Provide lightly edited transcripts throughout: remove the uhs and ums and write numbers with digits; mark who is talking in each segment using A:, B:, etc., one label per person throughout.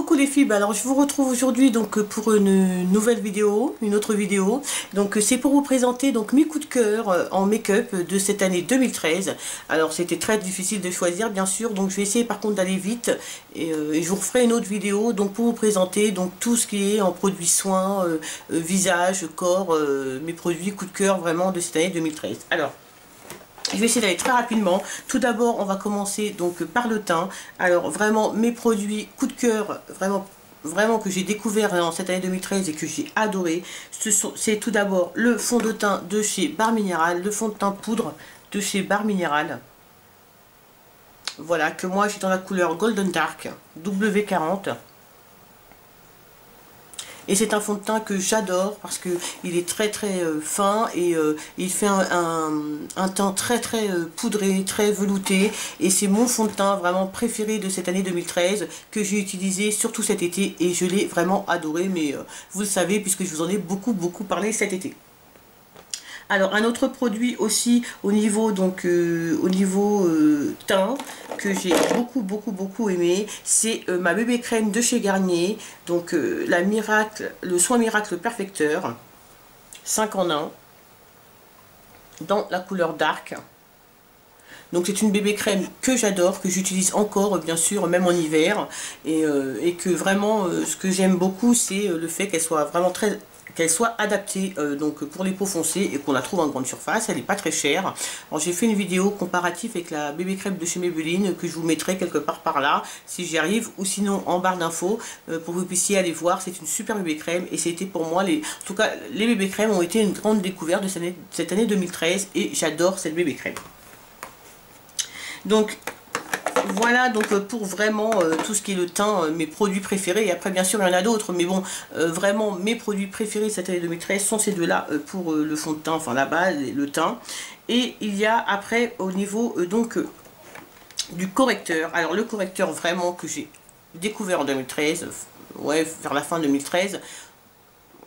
A: Coucou les filles, alors je vous retrouve aujourd'hui donc pour une nouvelle vidéo, une autre vidéo. Donc c'est pour vous présenter donc mes coups de cœur en make-up de cette année 2013. Alors c'était très difficile de choisir bien sûr, donc je vais essayer par contre d'aller vite et je vous referai une autre vidéo donc pour vous présenter donc tout ce qui est en produits soins, visage, corps, mes produits coups de cœur vraiment de cette année 2013. Alors je vais essayer d'aller très rapidement. Tout d'abord, on va commencer donc par le teint. Alors vraiment, mes produits coup de cœur, vraiment que j'ai découvert en cette année 2013 et que j'ai adoré. C'est tout d'abord le fond de teint de chez Barre Minéral, le fond de teint poudre de chez Barre Minéral. Voilà, que moi j'ai dans la couleur Golden Dark W40. Et c'est un fond de teint que j'adore parce que il est très fin et il fait un teint très poudré, très velouté. Et c'est mon fond de teint vraiment préféré de cette année 2013 que j'ai utilisé surtout cet été et je l'ai vraiment adoré. Mais vous le savez puisque je vous en ai beaucoup parlé cet été. Alors un autre produit aussi au niveau donc teint que j'ai beaucoup aimé, c'est ma bébé crème de chez Garnier, donc le soin miracle perfecteur 5 en 1 dans la couleur dark. Donc c'est une bébé crème que j'adore, que j'utilise encore bien sûr même en hiver et que vraiment ce que j'aime beaucoup c'est le fait qu'elle soit vraiment qu'elle soit adaptée donc pour les peaux foncées et qu'on la trouve en grande surface. Elle n'est pas très chère. Alors j'ai fait une vidéo comparative avec la bébé crème de chez Maybelline que je vous mettrai quelque part par là si j'y arrive ou sinon en barre d'infos pour que vous puissiez aller voir. C'est une super bébé crème et c'était pour moi en tout cas les bébés crèmes ont été une grande découverte de cette année 2013 et j'adore cette bébé crème. Donc voilà donc pour vraiment tout ce qui est le teint, mes produits préférés. Et après bien sûr il y en a d'autres, mais bon vraiment mes produits préférés cette année 2013 sont ces deux là pour le fond de teint, enfin la base, le teint. Et il y a après au niveau du correcteur. Alors le correcteur vraiment que j'ai découvert en 2013, ouais vers la fin 2013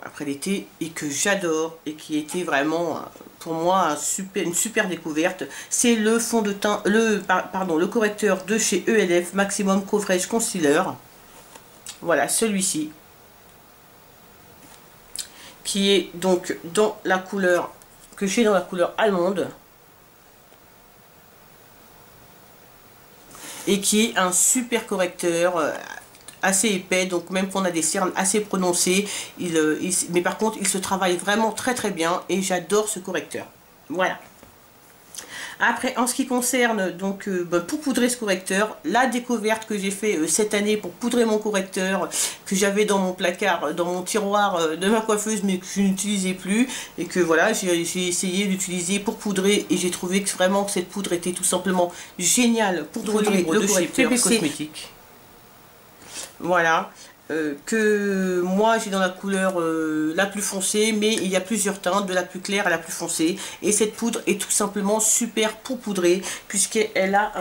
A: après l'été, et que j'adore et qui était vraiment pour moi une super découverte, c'est le fond de teint, le correcteur de chez ELF Maximum Coverage Concealer. Voilà celui-ci qui est donc dans la couleur que j'ai dans la couleur allemande et qui est un super correcteur assez épais, donc même qu'on a des cernes assez prononcées, mais par contre il se travaille vraiment très bien et j'adore ce correcteur. Voilà. Après en ce qui concerne donc pour poudrer ce correcteur, la découverte que j'ai fait cette année pour poudrer mon correcteur que j'avais dans mon placard, dans mon tiroir de ma coiffeuse mais que je n'utilisais plus et que voilà j'ai essayé d'utiliser pour poudrer et j'ai trouvé que vraiment que cette poudre était tout simplement géniale pour poudrer le correcteur cosmétique. Voilà, que moi j'ai dans la couleur la plus foncée, mais il y a plusieurs teintes, de la plus claire à la plus foncée. Et cette poudre est tout simplement super pour poudrer, puisqu'elle a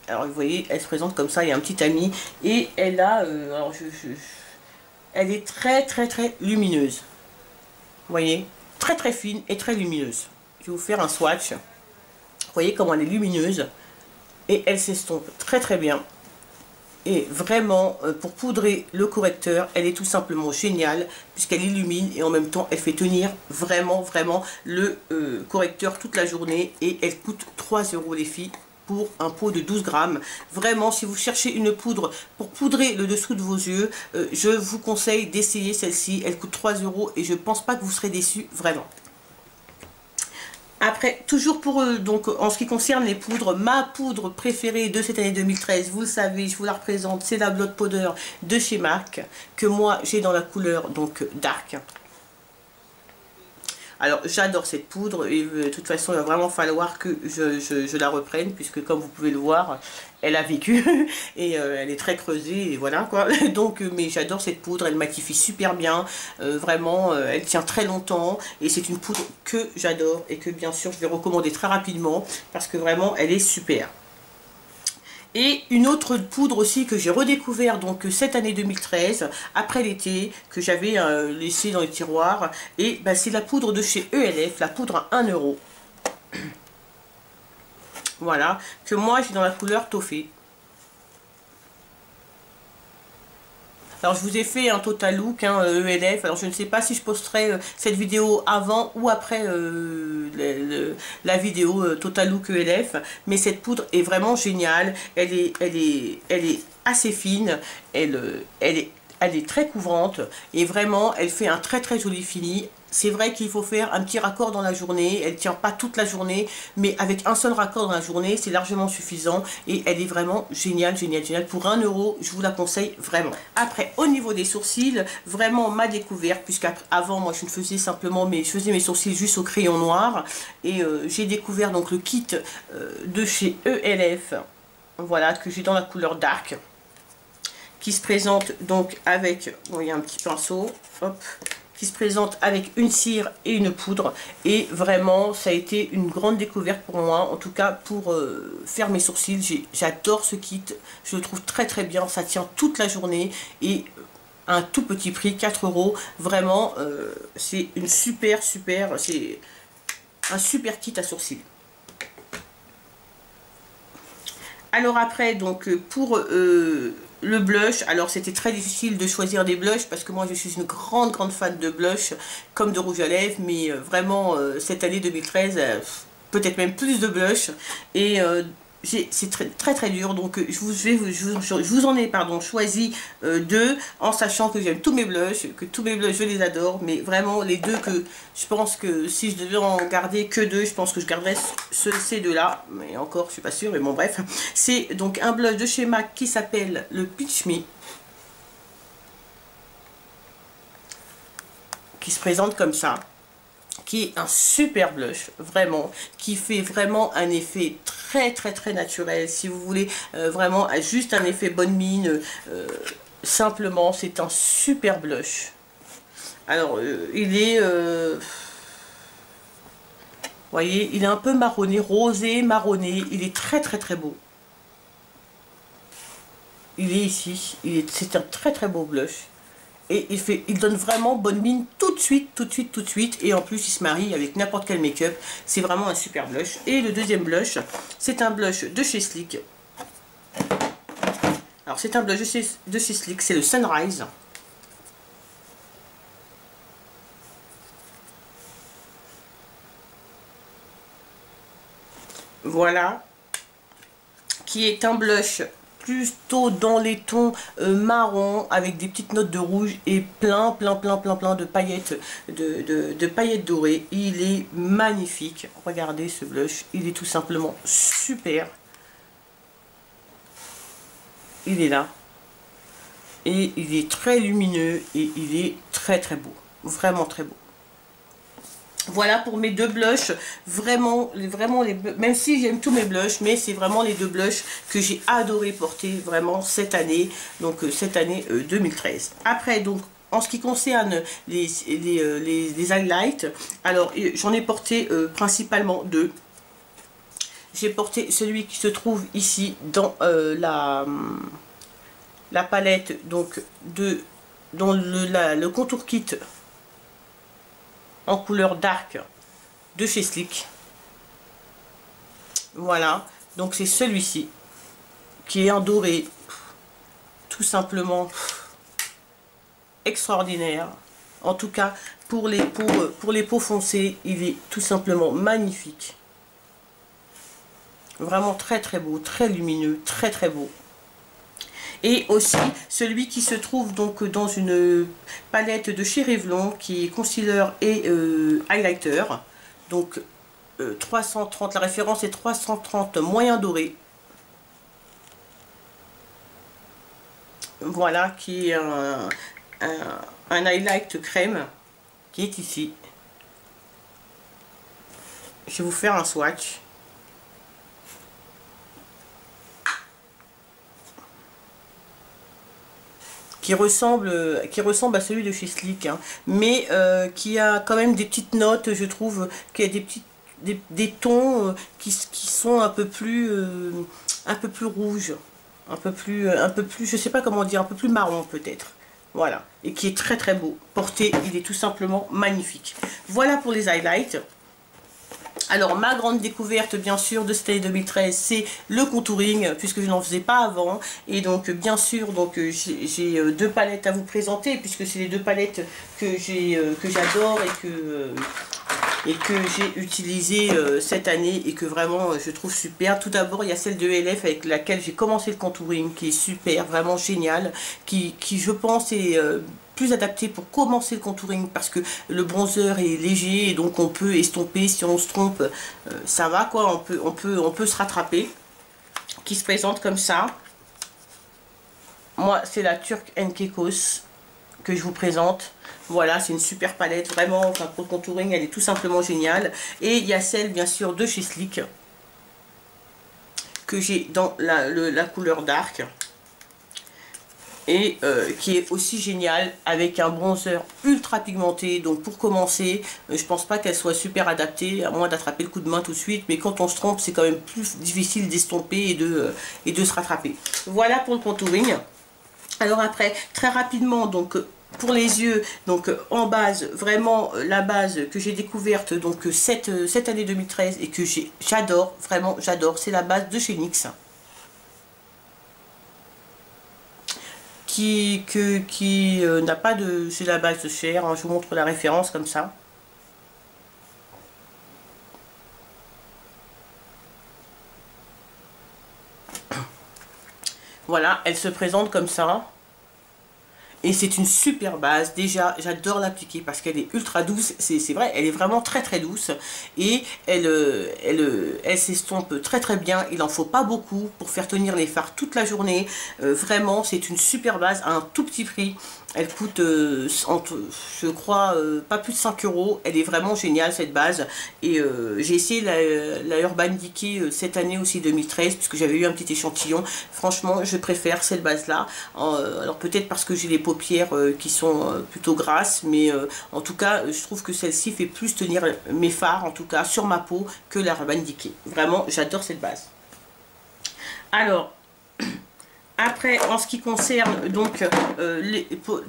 A: alors vous voyez, elle se présente comme ça, il y a un petit tamis. Et elle a, alors elle est très lumineuse. Vous voyez, très fine et très lumineuse. Je vais vous faire un swatch. Vous voyez comment elle est lumineuse. Et elle s'estompe très bien. Et vraiment, pour poudrer le correcteur, elle est tout simplement géniale, puisqu'elle illumine et en même temps, elle fait tenir vraiment le correcteur toute la journée. Et elle coûte 3 € les filles, pour un pot de 12 grammes. Vraiment, si vous cherchez une poudre pour poudrer le dessous de vos yeux, je vous conseille d'essayer celle-ci. Elle coûte 3 € et je pense pas que vous serez déçus, vraiment. Après, toujours pour donc en ce qui concerne les poudres, ma poudre préférée de cette année 2013, vous le savez, je vous la représente, c'est la Blot Powder de chez MAC, que moi j'ai dans la couleur donc dark. Alors j'adore cette poudre et de toute façon il va vraiment falloir que je la reprenne, puisque comme vous pouvez le voir, elle a vécu et elle est très creusée et voilà quoi. Donc mais j'adore cette poudre, elle matifie super bien, vraiment elle tient très longtemps et c'est une poudre que j'adore et que bien sûr je vais recommander très rapidement parce que vraiment elle est super. Et une autre poudre aussi que j'ai redécouvert donc cette année 2013, après l'été, que j'avais laissé dans les tiroirs. Et bah, c'est la poudre de chez ELF, la poudre à 1 €. Voilà, que moi j'ai dans la couleur toffee. Alors je vous ai fait un total look hein, ELF. Alors je ne sais pas si je posterai cette vidéo avant ou après la vidéo total look ELF, mais cette poudre est vraiment géniale. Elle est assez fine, elle est très couvrante et vraiment elle fait un très très joli fini. C'est vrai qu'il faut faire un petit raccord dans la journée, elle ne tient pas toute la journée, mais avec un seul raccord dans la journée, c'est largement suffisant et elle est vraiment géniale, géniale, géniale. Pour 1 €, je vous la conseille vraiment. Après, au niveau des sourcils, vraiment ma découverte, puisqu'avant, moi je ne faisais simplement, je faisais mes sourcils juste au crayon noir et j'ai découvert donc le kit de chez ELF, voilà, que j'ai dans la couleur dark, qui se présente donc avec, bon, il y a un petit pinceau, hop, qui se présente avec une cire et une poudre, et vraiment ça a été une grande découverte pour moi, en tout cas pour faire mes sourcils. J'adore ce kit, je le trouve très très bien, ça tient toute la journée et un tout petit prix, 4 €, vraiment c'est une c'est un super kit à sourcils. Alors après, donc pour le blush, alors c'était très difficile de choisir des blushs parce que moi je suis une grande fan de blush comme de rouge à lèvres, mais vraiment cette année 2013, peut-être même plus de blush, et c'est très dur, donc je vous en ai choisi 2, en sachant que j'aime tous mes blushs, je les adore, mais vraiment les 2 que je pense que si je devais en garder que 2, je pense que je garderais ces 2 là, mais encore je suis pas sûre, mais bon bref. C'est donc un blush de chez MAC qui s'appelle le Peach Me, qui se présente comme ça, qui est un super blush, vraiment, qui fait vraiment un effet très naturel. Si vous voulez vraiment juste un effet bonne mine, simplement, c'est un super blush. Alors, il est... vous voyez, il est un peu marronné, rosé, marronné, il est très beau. Il est ici, c'est un très beau blush. Et il donne vraiment bonne mine tout de suite. Et en plus, il se marie avec n'importe quel make-up. C'est vraiment un super blush. Et le deuxième blush, c'est un blush de chez Sleek. Alors, c'est un blush de chez Sleek, c'est le Sunrise. Voilà. Qui est un blush plutôt dans les tons marron, avec des petites notes de rouge et plein de paillettes de paillettes dorées. Il est magnifique, regardez ce blush, il est tout simplement super. Il est là et il est très lumineux et il est très beau, vraiment très beau. Voilà pour mes 2 blushs, vraiment même si j'aime tous mes blushs, mais c'est vraiment les 2 blushs que j'ai adoré porter vraiment cette année, donc cette année 2013. Après, donc en ce qui concerne les highlights, alors j'en ai porté principalement 2. J'ai porté celui qui se trouve ici dans la palette, donc dans le contour kit en couleur dark de chez Sleek. Voilà, donc c'est celui-ci qui est en doré, tout simplement extraordinaire. En tout cas, pour les peaux foncées, il est tout simplement magnifique. Vraiment très beau, très lumineux, très beau. Et aussi celui qui se trouve donc dans une palette de chez Revlon, qui est concealer et highlighter. Donc 330, la référence est 330 moyen doré. Voilà, qui est un highlight crème qui est ici. Je vais vous faire un swatch. Qui ressemble à celui de chez Sleek, hein, mais qui a quand même des petites notes, je trouve, qui a des tons qui sont un peu plus rouges, un peu plus, je sais pas comment dire, un peu plus marron peut-être. Voilà, et qui est très beau. Porté, il est tout simplement magnifique. Voilà pour les highlights. Alors, ma grande découverte, bien sûr, de cette année 2013, c'est le contouring, puisque je n'en faisais pas avant. Et donc, bien sûr, donc j'ai deux palettes à vous présenter, puisque c'est les deux palettes que j'adore et que j'ai utilisées cette année et que vraiment je trouve super. Tout d'abord, il y a celle de LF avec laquelle j'ai commencé le contouring, qui est super, vraiment génial, qui je pense est plus adapté pour commencer le contouring parce que le bronzer est léger et donc on peut estomper. Si on se trompe, ça va quoi, on peut se rattraper. Qui se présente comme ça. Moi, c'est la Turk Caicos que je vous présente. Voilà, c'est une super palette, vraiment, enfin pour le contouring, elle est tout simplement géniale. Et il y a celle, bien sûr, de chez Sleek, que j'ai dans la couleur dark. Et qui est aussi géniale, avec un bronzer ultra pigmenté. Donc pour commencer, je pense pas qu'elle soit super adaptée, à moins d'attraper le coup de main tout de suite. Mais quand on se trompe, c'est quand même plus difficile d'estomper et de se rattraper. Voilà pour le contouring. Alors après, très rapidement, donc pour les yeux, donc en base, vraiment la base que j'ai découverte donc cette année 2013 et que j'adore, vraiment j'adore, c'est la base de chez NYX. Qui n'a pas de... C'est la base de Cher, hein, je vous montre la référence comme ça. Voilà, elle se présente comme ça. Et c'est une super base, déjà j'adore l'appliquer parce qu'elle est ultra douce, c'est vrai, elle est vraiment très très douce. Et elle s'estompe très très bien, il n'en faut pas beaucoup pour faire tenir les fards toute la journée. Vraiment, c'est une super base à un tout petit prix. Elle coûte, je crois, pas plus de 5 €. Elle est vraiment géniale cette base. Et j'ai essayé la Urban Decay cette année aussi 2013, puisque j'avais eu un petit échantillon. Franchement, je préfère cette base-là. Alors peut-être parce que j'ai les paupières qui sont plutôt grasses, mais en tout cas, je trouve que celle-ci fait plus tenir mes fards, en tout cas sur ma peau, que la Urban Decay. Vraiment, j'adore cette base. Alors... Après, en ce qui concerne donc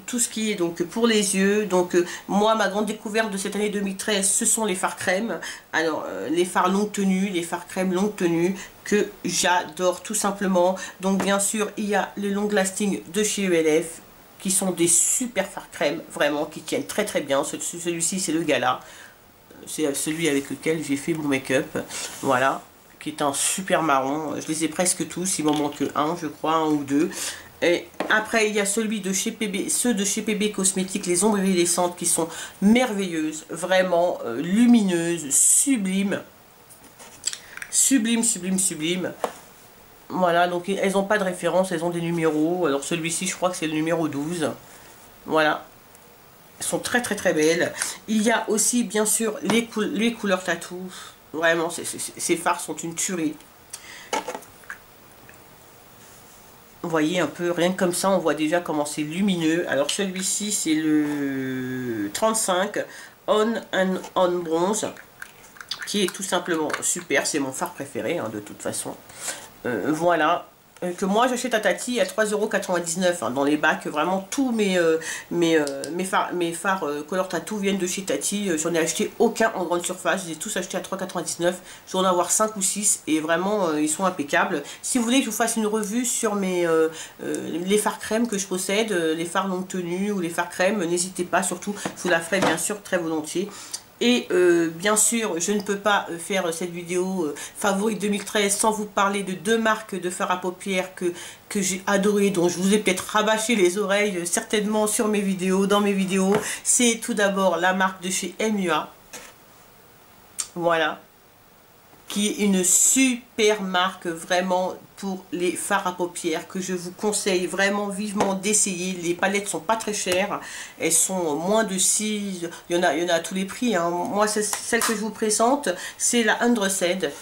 A: tout ce qui est donc pour les yeux, donc moi ma grande découverte de cette année 2013, ce sont les fards crème. Alors les fards longue tenue, les fards crème longue tenue que j'adore tout simplement. Donc bien sûr il y a les long lasting de chez ELF qui sont des super fards crème vraiment qui tiennent très très bien. Celui-ci c'est le Gala, c'est celui avec lequel j'ai fait mon make-up. Voilà, qui est un super marron. Je les ai presque tous, il m'en manque un, je crois, un ou deux. Et après, il y a celui de chez PB, ceux de chez PB Cosmétiques, les ombres iridescentes qui sont merveilleuses, vraiment lumineuses, sublimes. Sublime, sublime, sublime. Voilà, donc elles n'ont pas de référence, elles ont des numéros. Alors celui-ci, je crois que c'est le numéro 12. Voilà. Elles sont très très très belles. Il y a aussi, bien sûr, les couleurs tatou. Vraiment, ces fards sont une tuerie. Vous voyez un peu, rien que comme ça, on voit déjà comment c'est lumineux. Alors celui-ci, c'est le 35 On and On Bronze, qui est tout simplement super. C'est mon fard préféré, hein, de toute façon. Voilà. Que moi j'achète à Tati à 3,99 € hein, dans les bacs. Vraiment tous mes fards Color Tattoo viennent de chez Tati. J'en ai acheté aucun en grande surface, je les ai tous achetés à 3,99 €. Je dois en avoir 5 ou 6 et vraiment ils sont impeccables. Si vous voulez que je vous fasse une revue sur les fards crème que je possède, les fards longue tenue ou les fards crème, n'hésitez pas, surtout je vous la ferai bien sûr très volontiers. Et bien sûr, je ne peux pas faire cette vidéo favorite 2013 sans vous parler de deux marques de fard à paupières que j'ai adoré, dont je vous ai peut-être rabâché les oreilles certainement sur mes vidéos, dans mes vidéos. C'est tout d'abord la marque de chez MUA. Voilà. Qui est une super marque vraiment pour les fards à paupières que je vous conseille vraiment vivement d'essayer. Les palettes sont pas très chères, elles sont moins de 6, il y en a à tous les prix, hein. Moi celle que je vous présente, c'est la Undressed.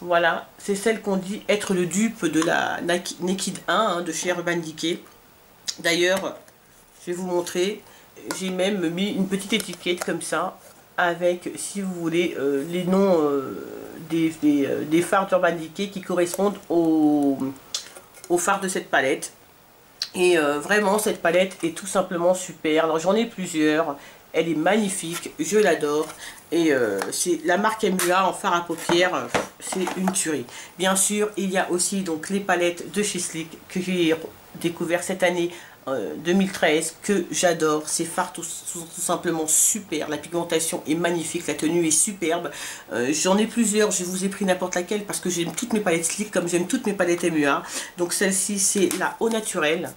A: Voilà, c'est celle qu'on dit être le dupe de la Naked 1 hein, de chez Urban Decay. D'ailleurs, je vais vous montrer, j'ai même mis une petite étiquette comme ça avec, si vous voulez, les noms des fards d'Urban Decay qui correspondent aux fards de cette palette. Et vraiment, cette palette est tout simplement super. Alors, j'en ai plusieurs. Elle est magnifique, je l'adore. Et c'est la marque MUA en fard à paupières, c'est une tuerie. Bien sûr, il y a aussi donc les palettes de chez Sleek que j'ai découvert cette année 2013, que j'adore. Ces fards sont tout simplement super. La pigmentation est magnifique, la tenue est superbe. J'en ai plusieurs, je vous ai pris n'importe laquelle parce que j'aime toutes mes palettes Sleek comme j'aime toutes mes palettes MUA. Donc celle-ci, c'est la Au Naturel.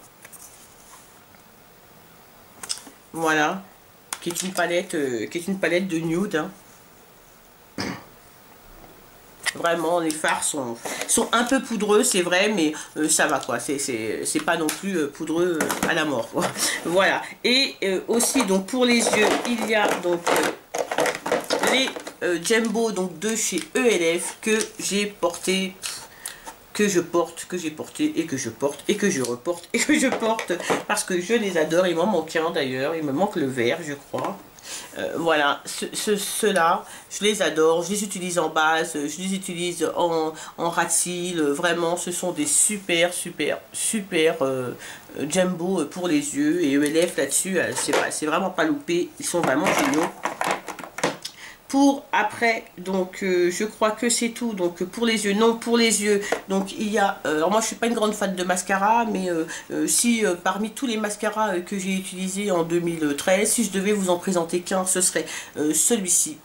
A: Voilà, qui est une palette de nude. Hein. Vraiment, les fards sont un peu poudreux, c'est vrai, mais ça va quoi. C'est pas non plus poudreux à la mort. Quoi. Voilà. Et aussi, donc pour les yeux, il y a donc les Jumbo donc de chez ELF que j'ai porté. Que j'ai porté et que je porte et que je reporte et que je porte parce que je les adore. Il m'en manque un d'ailleurs, il me manque le vert je crois. Voilà, ceux-là, je les adore, je les utilise en base, je les utilise en ras de cils, vraiment ce sont des super Jumbo pour les yeux et ELF là-dessus, c'est vraiment pas loupé, ils sont vraiment géniaux. Pour après, donc je crois que c'est tout. Donc pour les yeux, non, pour les yeux, donc il y a, alors moi je suis pas une grande fan de mascara, mais si parmi tous les mascaras que j'ai utilisés en 2013, si je devais vous en présenter qu'un, ce serait celui-ci.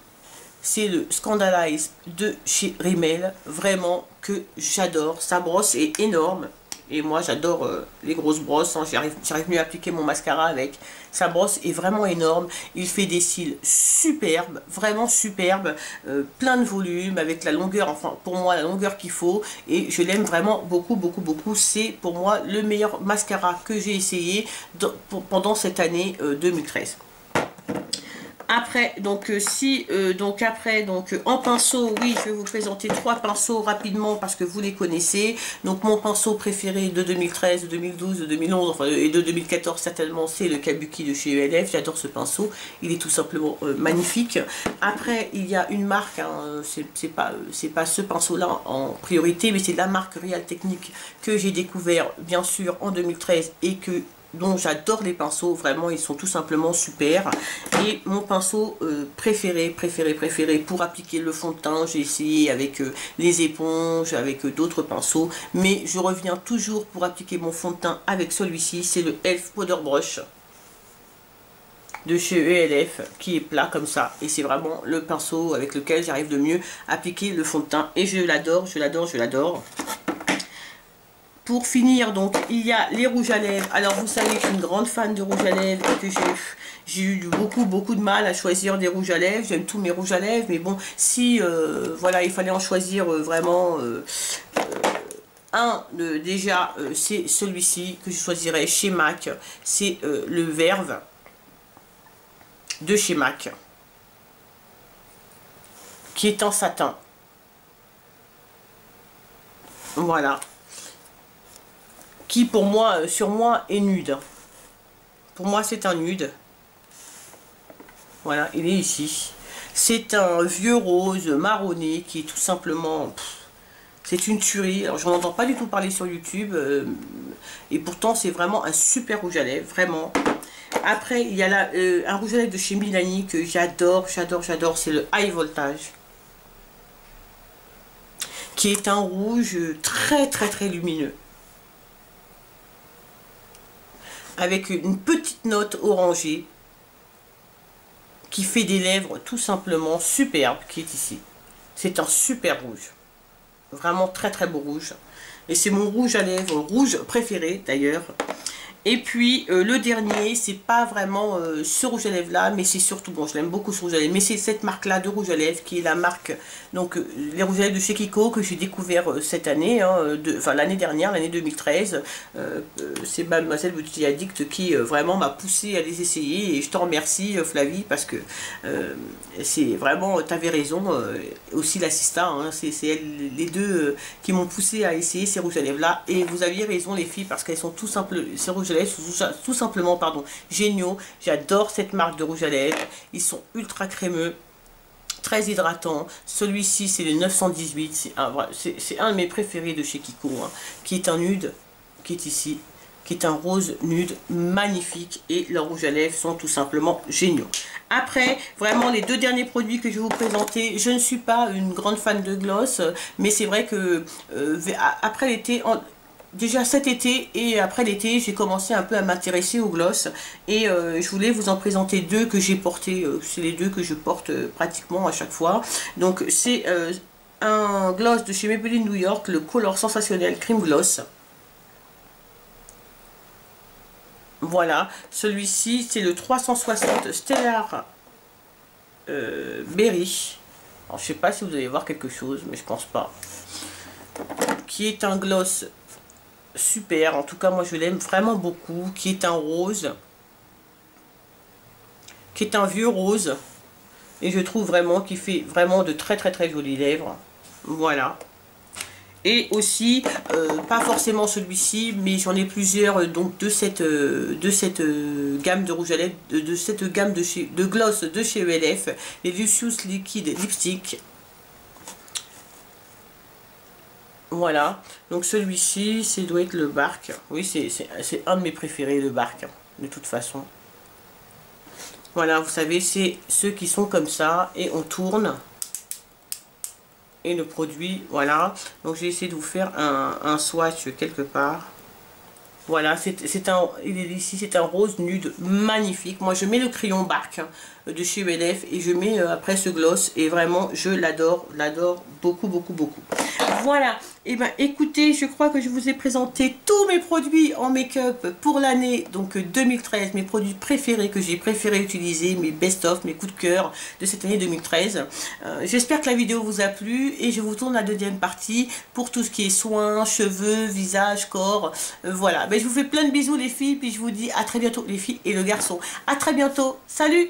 A: C'est le Scandalize de chez Rimmel, vraiment que j'adore. Sa brosse est énorme. Et moi j'adore les grosses brosses, hein. J'arrive mieux à appliquer mon mascara avec. Sa brosse est vraiment énorme, il fait des cils superbes, vraiment superbes, plein de volume, avec la longueur, enfin pour moi la longueur qu'il faut. Et je l'aime vraiment beaucoup. C'est pour moi le meilleur mascara que j'ai essayé pendant cette année 2013. Après, donc en pinceau, oui, je vais vous présenter 3 pinceaux rapidement parce que vous les connaissez. Donc mon pinceau préféré de 2013, de 2012, de 2011, enfin, et de 2014 certainement, c'est le Kabuki de chez ELF. J'adore ce pinceau, il est tout simplement magnifique. Après, il y a une marque, hein, c'est pas ce pinceau-là en priorité, mais c'est la marque Real Technique que j'ai découvert bien sûr en 2013 et dont j'adore les pinceaux, vraiment ils sont tout simplement super. Et mon pinceau préféré pour appliquer le fond de teint, j'ai essayé avec les éponges, avec d'autres pinceaux, mais je reviens toujours pour appliquer mon fond de teint avec celui-ci, c'est le Elf Powder Brush de chez ELF qui est plat comme ça, et c'est vraiment le pinceau avec lequel j'arrive de mieux appliquer le fond de teint et je l'adore. Pour finir, donc, il y a les rouges à lèvres. Alors, vous savez que je suis une grande fan de rouges à lèvres et que j'ai eu beaucoup de mal à choisir des rouges à lèvres. J'aime tous mes rouges à lèvres, mais bon, si, voilà, il fallait en choisir vraiment déjà, c'est celui-ci que je choisirais chez MAC. C'est le Verve de chez MAC, qui est en satin. Voilà. Qui pour moi, sur moi, est nude. Pour moi, c'est un nude. Voilà, il est ici. C'est un vieux rose marronné qui est tout simplement... c'est une tuerie. Alors, je n'en entends pas du tout parler sur YouTube. Et pourtant, c'est vraiment un super rouge à lèvres. Vraiment. Après, il y a là un rouge à lèvres de chez Milani que j'adore. C'est le High Voltage. Qui est un rouge très lumineux. Avec une petite note orangée qui fait des lèvres tout simplement superbes, qui est ici. C'est un super rouge, vraiment très beau rouge, et c'est mon rouge à lèvres rouge préféré d'ailleurs. Et puis le dernier, c'est pas vraiment ce rouge à lèvres là, mais c'est surtout, bon je l'aime beaucoup ce rouge à lèvres, mais c'est cette marque là de rouge à lèvres qui est la marque, donc les rouges à lèvres de chez Kiko que j'ai découvert cette année, hein, enfin l'année dernière, l'année 2013. C'est Mademoiselle Beauty Addict qui vraiment m'a poussé à les essayer, et je t'en remercie Flavie, parce que c'est vraiment, t'avais raison, aussi l'assista, hein, c'est les deux qui m'ont poussé à essayer ces rouges à lèvres là, et vous aviez raison les filles, parce qu'elles sont tout simplement, ces rouges à lèvres sont tout simplement, pardon, géniaux. J'adore cette marque de rouge à lèvres, ils sont ultra crémeux, très hydratant. Celui-ci c'est le 918, c'est un de mes préférés de chez Kiko, hein, qui est un nude, qui est ici, qui est un rose nude magnifique, et leurs rouges à lèvres sont tout simplement géniaux. Après, vraiment les deux derniers produits que je vais vous présenter, je ne suis pas une grande fan de gloss, mais c'est vrai que après l'été, déjà cet été et après l'été, j'ai commencé un peu à m'intéresser aux gloss, et je voulais vous en présenter deux que j'ai portés, c'est les deux que je porte pratiquement à chaque fois. Donc c'est un gloss de chez Maybelline New York, le Color Sensationnel Cream Gloss. Voilà, celui-ci c'est le 360 Stellar Berry. Alors je sais pas si vous allez voir quelque chose, mais je pense pas. Qui est un gloss super, en tout cas moi je l'aime vraiment beaucoup, qui est un rose, qui est un vieux rose, et je trouve vraiment qu'il fait vraiment de très jolies lèvres. Voilà. Et aussi, pas forcément celui-ci, mais j'en ai plusieurs donc de cette gamme de rouge à lèvres, de cette gamme de gloss de chez ELF, les Lucius Liquid Lipstick. Voilà, donc celui-ci, c'est doit être le Bark. Oui, c'est un de mes préférés, le Bark, de toute façon. Voilà, vous savez, c'est ceux qui sont comme ça, et on tourne. Et le produit, voilà. Donc j'ai essayé de vous faire un swatch quelque part. Voilà, il est ici, c'est un rose nude magnifique. Moi je mets le crayon Bark de chez ELF, et je mets après ce gloss, et vraiment je l'adore beaucoup. Voilà, et ben écoutez, je crois que je vous ai présenté tous mes produits en make-up pour l'année donc 2013, mes produits préférés que j'ai préféré utiliser, mes best-of, mes coups de cœur de cette année 2013. J'espère que la vidéo vous a plu, et je vous tourne la deuxième partie pour tout ce qui est soins, cheveux, visage, corps. Voilà, ben, je vous fais plein de bisous les filles, puis je vous dis à très bientôt les filles et le garçon. À très bientôt, salut!